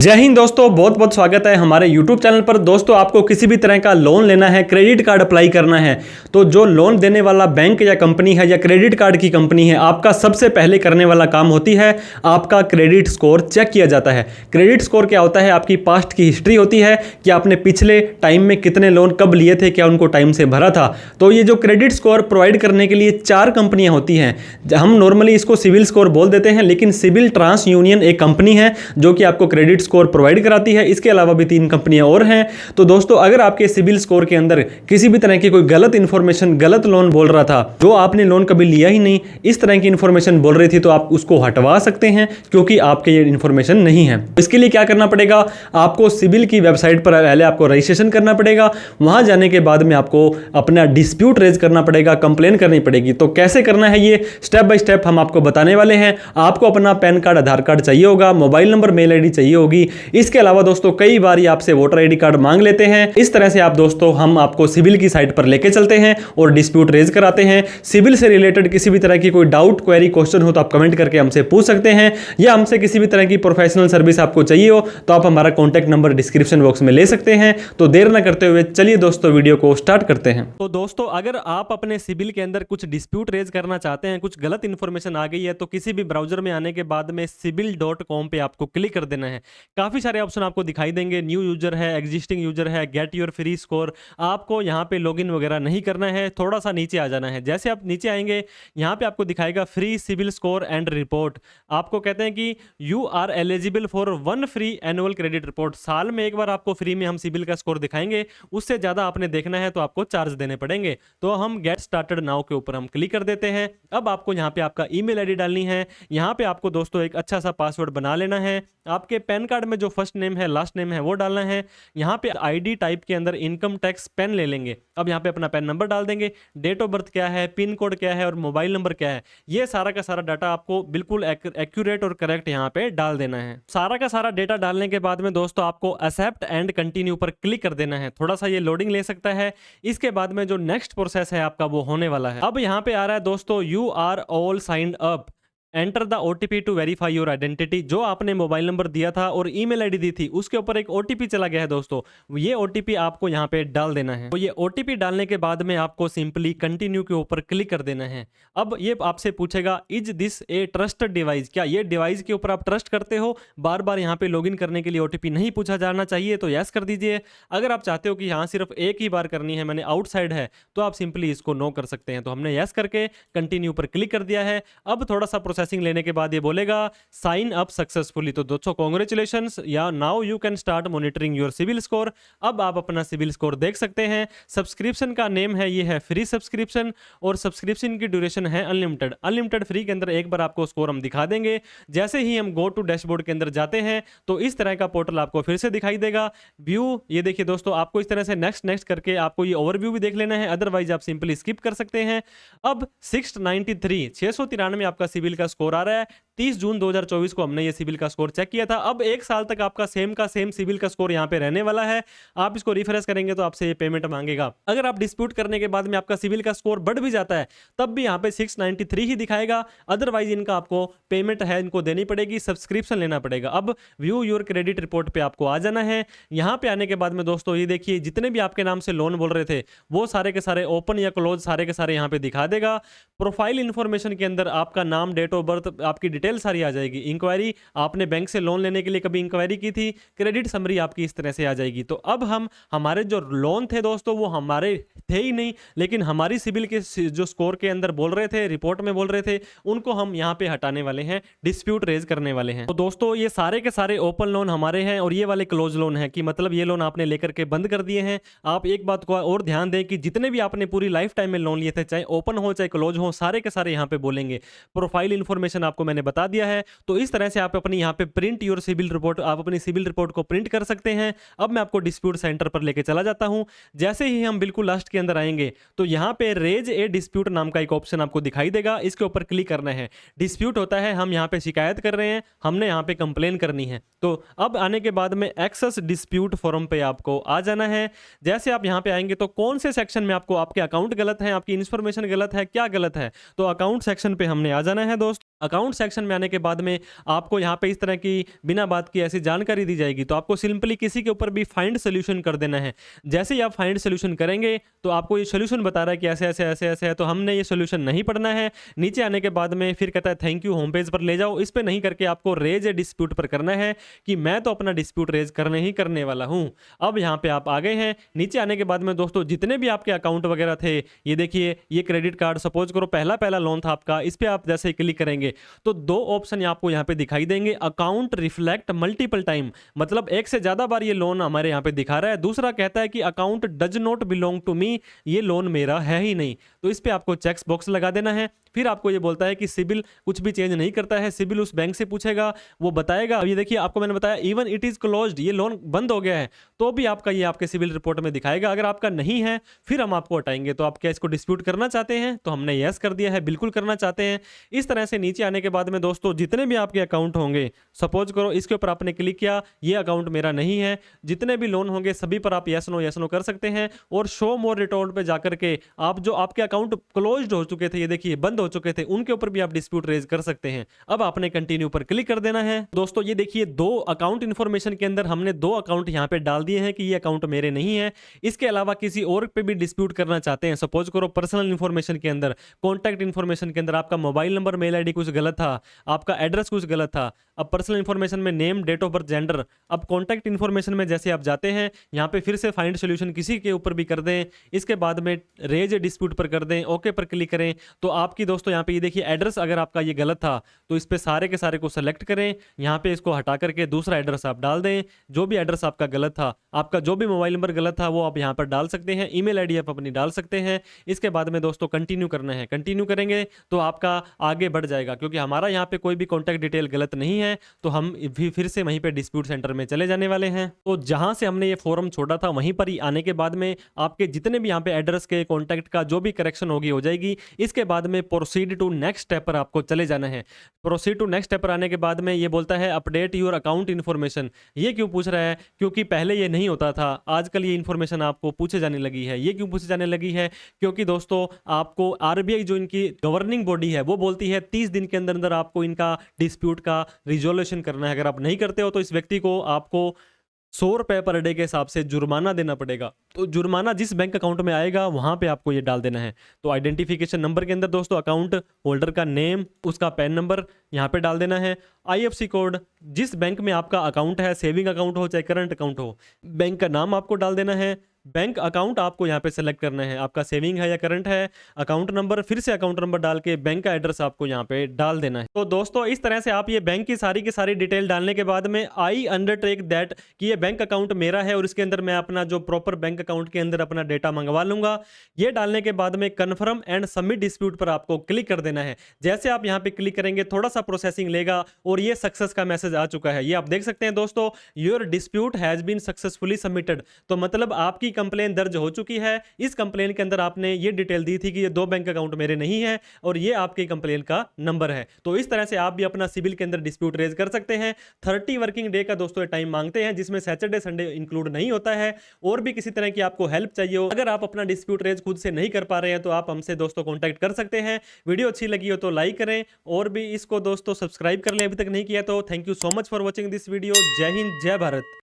जय हिंद दोस्तों, बहुत बहुत स्वागत है हमारे YouTube चैनल पर। दोस्तों, आपको किसी भी तरह का लोन लेना है, क्रेडिट कार्ड अप्लाई करना है, तो जो लोन देने वाला बैंक या कंपनी है या क्रेडिट कार्ड की कंपनी है, आपका सबसे पहले करने वाला काम होती है आपका क्रेडिट स्कोर चेक किया जाता है। क्रेडिट स्कोर क्या होता है? आपकी पास्ट की हिस्ट्री होती है कि आपने पिछले टाइम में कितने लोन कब लिए थे, क्या उनको टाइम से भरा था। तो ये जो क्रेडिट स्कोर प्रोवाइड करने के लिए 4 कंपनियां होती हैं। हम नॉर्मली इसको सिविल स्कोर बोल देते हैं, लेकिन सिविल ट्रांस यूनियन एक कंपनी है जो कि आपको क्रेडिट स्कोर प्रोवाइड कराती है। इसके अलावा भी 3 कंपनियां और हैं। तो दोस्तों, अगर आपके सिविल स्कोर के अंदर किसी भी तरह की कोई गलत इंफॉर्मेशन, गलत लोन बोल रहा था, जो आपने लोन कभी लिया ही नहीं, इस तरह की इंफॉर्मेशन बोल रही थी, तो आप उसको हटवा सकते हैं, क्योंकि आपके ये इंफॉर्मेशन नहीं है। इसके लिए क्या करना पड़ेगा? आपको सिविल की वेबसाइट पर पहले आपको रजिस्ट्रेशन करना पड़ेगा। वहां जाने के बाद में आपको अपना डिस्प्यूट रेज करना पड़ेगा, कंप्लेन करनी पड़ेगी। तो कैसे करना है, ये स्टेप बाय स्टेप हम आपको बताने वाले हैं। आपको अपना पैन कार्ड, आधार कार्ड चाहिए होगा, मोबाइल नंबर, मेल आईडी चाहिए होगी। इसके अलावा दोस्तों, कई बार ये आपसे वोटर आईडी कार्ड मांग लेते हैं। इस तरह से आप दोस्तों, हम आपको सिविल की साइट पर लेके चलते हैं और डिस्प्यूट रेज कराते हैं। सिविल से रिलेटेड किसी भी तरह की कोई डाउट, क्वेरी, क्वेश्चन हो तो आप कमेंट करके हमसे पूछ सकते हैं, या हमसे किसी भी तरह की प्रोफेशनल सर्विस आपको चाहिए हो तो आप हमारा कॉन्टैक्ट नंबर डिस्क्रिप्शन बॉक्स में ले सकते हैं। तो देर न करते हुए चलिए दोस्तों, वीडियो को स्टार्ट करते हैं। तो दोस्तों, अगर आप अपने सिविल के अंदर कुछ डिस्प्यूट रेज करना चाहते हैं, कुछ गलत इंफॉर्मेशन आ गई है, तो किसी भी ब्राउजर में आने के बाद में cibil.com पे आपको क्लिक कर देना है। काफी सारे ऑप्शन आपको दिखाई देंगे। न्यू यूजर है, एग्जिस्टिंग यूजर है, गेट योर फ्री स्कोर। आपको यहाँ पे लॉगिन वगैरह नहीं करना है, थोड़ा सा नीचे आ जाना है। जैसे आप नीचे आएंगे, यहाँ पे आपको दिखाएगा free CIBIL score and report. आपको कहते हैं कि you are eligible for 1 free annual credit report. साल में एक बार आपको फ्री में हम सिविल का स्कोर दिखाएंगे। उससे ज्यादा आपने देखना है तो आपको चार्ज देने पड़ेंगे। तो हम गेट स्टार्टेड नाउ के ऊपर हम क्लिक कर देते हैं। अब आपको यहाँ पे आपका ईमेल आईडी डालनी है। यहाँ पे आपको दोस्तों एक अच्छा सा पासवर्ड बना लेना है। आपके पैन कार्ड में जो फर्स्ट नेम है, लास्ट नेम है, वो डालना है। यहाँ पे आईडी टाइप के अंदर इनकम टैक्स पेन ले लेंगे। अब यहाँ पे अपना पैन नंबर डाल देंगे, डेट ऑफ बर्थ क्या है, पिन कोड क्या है और मोबाइल नंबर क्या है। ये सारा का सारा डाटा आपको बिल्कुल एक्यूरेट और करेक्ट यहाँ पे डाल देना है। सारा का सारा डेटा डालने के बाद में दोस्तों, आपको एक्सेप्ट एंड कंटिन्यू पर क्लिक कर देना है। थोड़ा सा ये लोडिंग ले सकता है। इसके बाद में जो नेक्स्ट प्रोसेस है आपका, वो होने वाला है। अब यहाँ पे आ रहा है दोस्तों, you are all signed up, enter the OTP to verify your identity. जो आपने मोबाइल नंबर दिया था और ईमेल आईडी दी थी, उसके ऊपर एक ओटीपी चला गया है दोस्तों। ये ओटीपी आपको यहाँ पे डाल देना है। तो ये ओटीपी डालने के बाद में आपको सिंपली कंटिन्यू के ऊपर क्लिक कर देना है। अब ये आपसे पूछेगा, is this A trusted device? क्या ये डिवाइस के ऊपर आप ट्रस्ट करते हो? बार बार यहाँ पे लॉगिन करने के लिए ओटीपी नहीं पूछा जाना चाहिए, तो यस कर दीजिए। अगर आप चाहते हो कि यहाँ सिर्फ एक ही बार करनी है, मैंने आउटसाइड है, तो आप सिंपली इसको नो कर सकते हैं। तो हमने यस करके कंटिन्यू पर क्लिक कर दिया है। अब थोड़ा सा प्रोसेसिंग लेने के बाद ये बोलेगा साइन अप सक्सेसफुली। तो दोस्तों, कांग्रेचुलेशंस, या now you can start monitoring your CIBIL score. अब आप अपना सिविल स्कोर देख सकते हैं। सब्सक्रिप्शन का नेम है, ये है फ्री सब्सक्रिप्शन, और सब्सक्रिप्शन की ड्यूरेशन है अनलिमिटेड। अनलिमिटेड फ्री के अंदर एक बार आपको स्कोर हम दिखा देंगे। जैसे ही हम गो टू डैशबोर्ड के अंदर जाते हैं, तो इस तरह का पोर्टल आपको फिर से दिखाई देगा। व्यू, ये देखिए दोस्तों, आपको इस तरह से नेक्स्ट नेक्स्ट करके आपको ये ओवरव्यू भी देख लेना है, अदरवाइज आप सिंपली स्किप कर सकते हैं। अब 693 आपका सिविल का स्कोर आ रहा है। 30 जून 2024 को हमने ये सिविल का स्कोर चेक किया था। अब 1 साल तक आपका सेम का सेम सिविल का स्कोर यहाँ पे रहने वाला है। आप इसको रिफ्रेश करेंगे तो आपसे ये पेमेंट मांगेगा। अगर आप डिस्प्यूट करने के बाद में आपका सिविल का स्कोर बढ़ भी जाता है, तब भी यहाँ पे 693 ही दिखाएगा। अदरवाइज इनका आपको पेमेंट है, इनको देनी पड़ेगी, सब्सक्रिप्शन लेना पड़ेगा। अब व्यू योर क्रेडिट रिपोर्ट पे आपको आ जाना है। यहाँ पे आने के बाद में दोस्तों, ये देखिए, जितने भी आपके नाम से लोन बोल रहे थे, वो सारे के सारे ओपन या क्लोज सारे के सारे यहाँ पे दिखा देगा। प्रोफाइल इंफॉर्मेशन के अंदर आपका नाम, डेट ऑफ बर्थ, आपकी डिटेल सारी आ जाएगी। इंक्वायरी, आपने बैंक से लोन लेने के लिए कभी इंक्वायरी की थी, क्रेडिट समरी आपकी इस तरह से आ जाएगी। तो अब हम, हमारे जो लोन थे दोस्तों, वो हमारे थे ही नहीं, लेकिन हमारी सिविल के जो स्कोर के अंदर बोल रहे थे, रिपोर्ट में बोल रहे थे, उनको हम यहाँ पे हटाने वाले हैं, डिस्प्यूट रेज करने वाले हैं। तो दोस्तों, ये सारे के सारे ओपन लोन हमारे हैं, और ये वाले क्लोज लोन है, कि मतलब ये लोन आपने लेकर के बंद कर दिए हैं। आप एक बात को और ध्यान दें कि जितने भी आपने पूरी लाइफ टाइम में लोन लिए थे, चाहे ओपन हो चाहे क्लोज हो, सारे के सारे यहाँ पे बोलेंगे। प्रोफाइल इंफॉर्मेशन आपको मैंने बता दिया है। तो इस तरह से आप अपनी यहाँ पे प्रिंट योर सिविल रिपोर्ट, आप अपनी सिविल रिपोर्ट को प्रिंट कर सकते हैं। अब मैं आपको डिस्प्यूट सेंटर पर लेके चला जाता हूं। जैसे ही हम बिल्कुल लास्ट के अंदर आएंगे, तो यहाँ पे रेज ए डिस्प्यूट नाम का एक ऑप्शन आपको दिखाई देगा। इसके ऊपर क्लिक करना है। डिस्प्यूट होता है, हम यहाँ पे शिकायत कर रहे हैं, हमने यहाँ पे कंप्लेन करनी है। तो अब आने के बाद में एक्सेस डिस्प्यूट फॉरम पे आपको आ जाना है। जैसे आप यहाँ पे आएंगे, तो कौन से सेक्शन में आपको, आपके अकाउंट गलत है, आपकी इंफॉर्मेशन गलत है, क्या गलत है, तो अकाउंट सेक्शन पे हमने आ जाना है दोस्तों। अकाउंट सेक्शन में आने के बाद में आपको यहाँ पे इस तरह की बिना बात की ऐसी जानकारी दी जाएगी, तो आपको सिंपली किसी के ऊपर भी फाइंड सोल्यूशन कर देना है। जैसे ही आप फाइंड सोल्यूशन करेंगे तो आपको ये सोल्यूशन बता रहा है कि ऐसे ऐसे ऐसे ऐसे है, तो हमने ये सोल्यूशन नहीं पढ़ना है। नीचे आने के बाद में फिर कहता है थैंक यू, होम पेज पर ले जाओ। इस पर नहीं करके आपको रेज ए डिस्प्यूट पर करना है कि मैं तो अपना डिस्प्यूट रेज करने ही करने वाला हूँ। अब यहाँ पे आप आ गए हैं। नीचे आने के बाद में दोस्तों जितने भी आपके अकाउंट वगैरह थे, ये देखिए ये क्रेडिट कार्ड सपोज करो पहला लोन था आपका, इस पर आप जैसे ही क्लिक करेंगे तो दो ऑप्शन आपको यहाँ पे दिखाई देंगे। अकाउंट रिफ्लेक्ट मल्टीपल टाइम, मतलब एक से ज्यादा बार ये लोन हमारे यहाँ पे दिखा रहा है। दूसरा कहता है कि account does not belong to me, ये लोन मेरा है ही नहीं, तो इस पे आपको चेक्स बॉक्स लगा देना है। फिर आपको ये बोलता है कि सिबिल कुछ भी चेंज नहीं करता है, सिबिल उस बैंक से पूछेगा, वो बताएगा। अब ये देखिए आपको मैंने बताया इवन इट इज क्लोज्ड, ये लोन बंद हो गया है, तो भी आपका ये आपके सिबिल रिपोर्ट में दिखाएगा। अगर आपका नहीं है फिर हम आपको हटाएंगे। तो आप क्या इसको डिस्प्यूट करना चाहते हैं? तो हमने यस कर दिया है, बिल्कुल करना चाहते हैं। इस तरह से नीचे आने के बाद में दोस्तों जितने भी आपके अकाउंट होंगे, सपोज करो इसके ऊपर आपने क्लिक किया, ये अकाउंट मेरा नहीं है, जितने भी लोन होंगे सभी पर आप यस नो कर सकते हैं। और शो मोर रिटर्न पे जाकर के आप जो आपके अकाउंट क्लोज्ड हो चुके थे, ये देखिए बंद हो चुके थे, उनके ऊपर भी आप डिस्प्यूट रेज कर सकते हैं। अब आपने कंटिन्यू पर क्लिक कर देना है। दोस्तों ये देखिए दो अकाउंट इन्फॉर्मेशन के अंदर हमने दो अकाउंट यहां पे डाल दिए हैं कि ये अकाउंट मेरे नहीं है। इसके अलावा किसी और पे भी डिस्प्यूट करना चाहते हैं, सपोज करो पर्सनल इन्फॉर्मेशन के अंदर, कॉन्टैक्ट इन्फॉर्मेशन के अंदर आपका मोबाइल नंबर, मेल आईडी कुछ गलत था, आपका एड्रेस कुछ गलत था। अब पर्सनल इन्फॉर्मेशन में name, date of birth, gender. अब कॉन्टैक्ट इन्फॉर्मेशन में जैसे आप जाते हैं यहाँ पे फिर से फाइंड सोल्यूशन किसी के ऊपर भी कर दें, इसके बाद में रेज डिस्प्यूट पर कर दें, ओके पर क्लिक करें, तो आपकी दोस्तों यहाँ पे ये देखिए एड्रेस अगर आपका ये गलत था तो इस पे सारे के सारे को सेलेक्ट करें, यहाँ पे इसको हटा करके दूसरा एड्रेस आप डाल दें। जो भी एड्रेस आपका गलत था, आपका जो भी मोबाइल नंबर गलत था वो आप यहाँ पर डाल सकते हैं, ईमेल आईडी आप अपनी डाल सकते हैं। इसके बाद में दोस्तों कंटिन्यू करना है। कंटिन्यू करेंगे तो आपका आगे बढ़ जाएगा, क्योंकि हमारा यहाँ पे कोई भी कॉन्टैक्ट डिटेल गलत नहीं है, तो हम फिर से वहीं पे डिस्प्यूट सेंटर में चले जाने वाले हैं। तो जहां से हमने ये फॉर्म छोड़ा था वहीं पर ही आने के बाद में आपके जितने भी यहाँ पे एड्रेस के, कॉन्टैक्ट का जो भी करेक्शन होगी हो जाएगी। इसके बाद में प्रोसीड टू नेक्स्ट स्टेप पर आपको चले जाना है। प्रोसीड टू नेक्स्ट स्टेप पर आने के बाद में ये बोलता है अपडेट योर अकाउंट इन्फॉर्मेशन। ये क्यों पूछ रहा है? क्योंकि पहले ये नहीं होता था, आजकल ये इन्फॉर्मेशन आपको पूछे जाने लगी है। ये क्यों पूछे जाने लगी है? क्योंकि दोस्तों आपको आरबीआई जो इनकी गवर्निंग बॉडी है वो बोलती है 30 दिन के अंदर अंदर आपको इनका डिस्प्यूट का रिजोल्यूशन करना है। अगर आप नहीं करते हो तो इस व्यक्ति को आपको 100 रुपये पर डे के हिसाब से जुर्माना देना पड़ेगा। तो जुर्माना जिस बैंक अकाउंट में आएगा वहां पे आपको ये डाल देना है। तो आइडेंटिफिकेशन नंबर के अंदर दोस्तों अकाउंट होल्डर का नेम, उसका पैन नंबर यहाँ पे डाल देना है। आईएफएससी कोड, जिस बैंक में आपका अकाउंट है, सेविंग अकाउंट हो चाहे करंट अकाउंट हो, बैंक का नाम आपको डाल देना है। बैंक अकाउंट आपको यहाँ पे सेलेक्ट करना है, आपका सेविंग है या करंट है। अकाउंट नंबर, फिर से अकाउंट नंबर डाल के बैंक का एड्रेस आपको यहाँ पे डाल देना है। तो दोस्तों इस तरह से आप ये बैंक की सारी डिटेल डालने के बाद में आई अंडरटेक दैट कि ये बैंक अकाउंट मेरा है और इसके अंदर मैं अपना जो प्रॉपर बैंक अकाउंट के अंदर अपना डेटा मंगवा लूंगा। ये डालने के बाद में कन्फर्म एंड सबमिट डिस्प्यूट पर आपको क्लिक कर देना है। जैसे आप यहाँ पे क्लिक करेंगे थोड़ा सा प्रोसेसिंग लेगा और ये सक्सेस का मैसेज आ चुका है। ये आप देख सकते हैं दोस्तों, your dispute has been successfully submitted. तो मतलब आपकी कंप्लेन दर्ज हो चुकी है। इस कंप्लेन के अंदर आपने ये डिटेल दी थी कि ये दो बैंक अकाउंट मेरे नहीं है और ये आपके कंप्लेन का नंबर है। तो इस तरह से आप भी अपना सिविल के अंदर डिस्प्यूट रेज कर सकते हैं। 30 वर्किंग डे का दोस्तों टाइम मांगते हैं, जिसमें सैटरडे संडे इंक्लूड नहीं होता है। और भी किसी तरह की आपको हेल्प चाहिए हो, अगर आप अपना डिस्प्यूट रेज खुद से नहीं कर पा रहे हैं तो आप हमसे दोस्तों कॉन्टैक्ट कर सकते हैं। वीडियो अच्छी लगी हो तो लाइक करें और भी इसको दोस्तों सब्सक्राइब कर लें अभी तक नहीं किया तो। Thank you so much for watching this video. जय हिंद, जय भारत।